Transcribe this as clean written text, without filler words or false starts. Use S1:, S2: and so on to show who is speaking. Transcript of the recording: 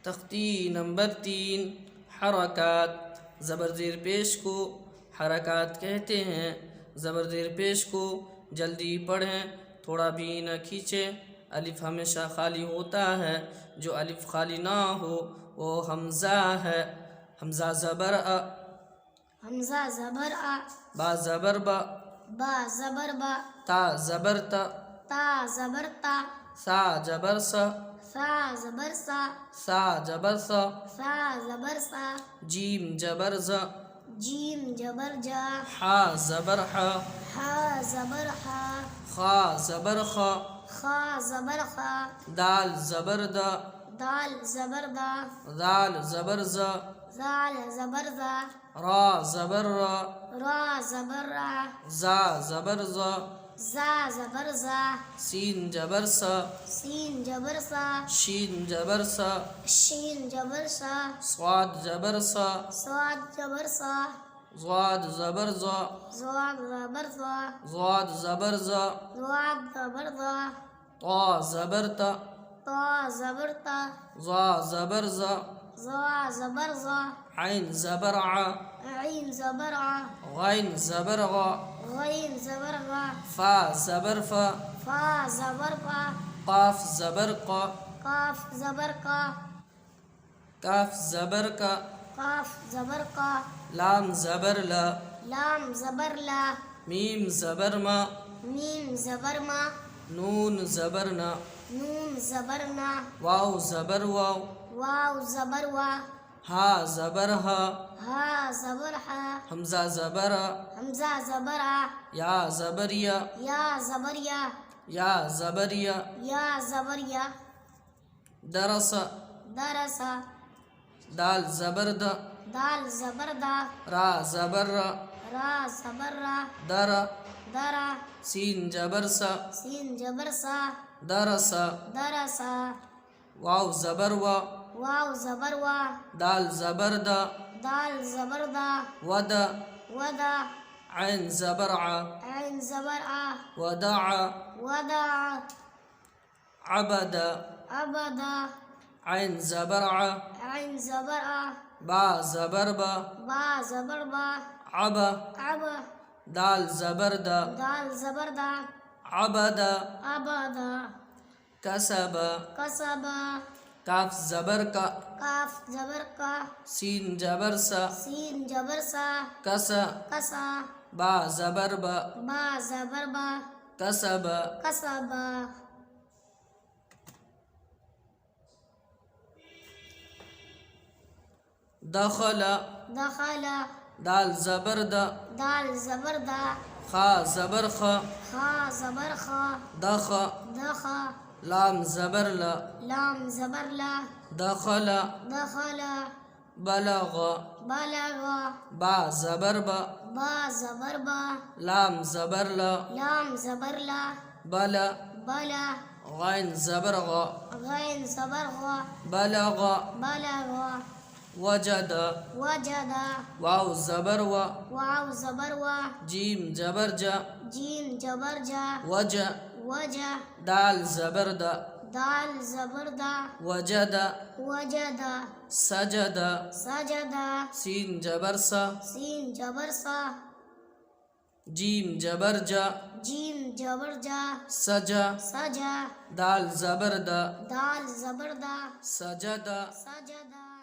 S1: تختی نمبر 3 حرکات. زبر زیر پیش کو حرکات کہتے ہیں. زبر زیر پیش کو جلدی پڑھیں، تھوڑا بھی نہ کھینچیں. الف ہمیشہ خالی ہوتا ہے، جو الف خالی نہ ہو وہ حمزہ ہے. حمزہ زبر ا،
S2: حمزہ زبر آ،
S1: با زبر با،
S2: با زبر با،
S1: تا زبر تا،
S2: تا زبر تا،
S1: سا جبر سا،
S2: سا زبر سا،
S1: سا جبر سا،
S2: سا زبر سا،
S1: جیم جبر زا،
S2: جیم جبر جا،
S1: حا زبر حا،
S2: حا زبر حا،
S1: خا زبر خا،
S2: خا زبر خا،
S1: دال زبر دا،
S2: دال زبر دا،
S1: دال زبر زا،
S2: زال زبر زا،
S1: را زبر را،
S2: را زبر را،
S1: زا زبر زا،
S2: زا زبر زا،
S1: سین جبر سا،
S2: سین جبر سا،
S1: شین جبر سا،
S2: شین جبر سا،
S1: صاد جبر سا،
S2: صاد جبر سا،
S1: ضاد زبر زا،
S2: زواد زبر زا،
S1: ضاد زبر زا،
S2: زواد زبر زا،
S1: طا زبر تا،
S2: طا زبر تا،
S1: ظا زبر زا،
S2: زا زبر زا،
S1: عین زبر ع،
S2: عین زبر ع،
S1: غین زبر غا،
S2: غین زبر غا،
S1: فا زبر فا،
S2: فا زبر فا،
S1: قاف زبر قا،
S2: قاف زبر قا،
S1: کاف زبر کا،
S2: قاف زبر قا،
S1: لام زبر لا،
S2: لام زبر لا،
S1: میم زبر ما،
S2: میم زبر ما،
S1: نون زبر نا،
S2: نون زبر نا،
S1: واو زبر واو،
S2: واو زبر وا،
S1: ہا زبر ہا،
S2: ہا زبر ہا،
S1: حمزہ زبر ا،
S2: حمزہ زبر آ،
S1: یا زبر یا،
S2: یا زبر یا،
S1: یا زبر یا،
S2: یا زبر یا،
S1: درس
S2: درسا،
S1: دال زبر دا،
S2: دال زبر دا،
S1: را زبر را،
S2: را زبر را،
S1: در
S2: درا،
S1: سین جبر سا،
S2: سین جبر سا،
S1: درس
S2: درسا،
S1: واو زبر وا،
S2: واو زبر وا،
S1: دال زبر دا،
S2: دال زبر دا،
S1: ودا
S2: ودا،
S1: عین زبر ع،
S2: عین زبر آ،
S1: ودع
S2: ودع،
S1: عبد
S2: ابدا،
S1: عین زبر ع،
S2: عین زبر آ،
S1: با زبر با،
S2: با زبر با،
S1: عبا
S2: عبا،
S1: دال زبر دا،
S2: دال زبر دا،
S1: عبد
S2: ابدا،
S1: کسب
S2: کسبا،
S1: کاف زبر کا،
S2: کاف زبر کا،
S1: سین جبر سا،
S2: سین جبر سا،
S1: کس
S2: کسا،
S1: با زبر با،
S2: با زبر با،
S1: کسب
S2: کسبا.
S1: دخل
S2: دخل،
S1: دال زبر دا،
S2: دال زبر دا،
S1: خا زبر خا،
S2: خا زبر خا،
S1: دخ
S2: دخ،
S1: لام زبر لا،
S2: لام زبر لا،
S1: دخل
S2: دخل،
S1: بلغ
S2: بلغ،
S1: با زبر با،
S2: با زبر با،
S1: لام زبر لا،
S2: لام زبر لا،
S1: بلا
S2: بلا،
S1: غین زبر غا،
S2: غین زبر غا،
S1: بلغ
S2: بلغ،
S1: وجد
S2: وجد،
S1: واو زبر و،
S2: واو زبر وا،
S1: جیم جبر جا،
S2: جیم جبر جا،
S1: وج
S2: وجا،
S1: دال زبر دا،
S2: دال زبر دا،
S1: وجد
S2: وجد،
S1: سجد
S2: سجد،
S1: سین جبر سا،
S2: سین جبر سا،
S1: جیم جبر جا،
S2: جیم جبر جا،
S1: سجا
S2: سجا،
S1: دال زبر دا،
S2: دال زبر دا،
S1: سجد
S2: سجدا.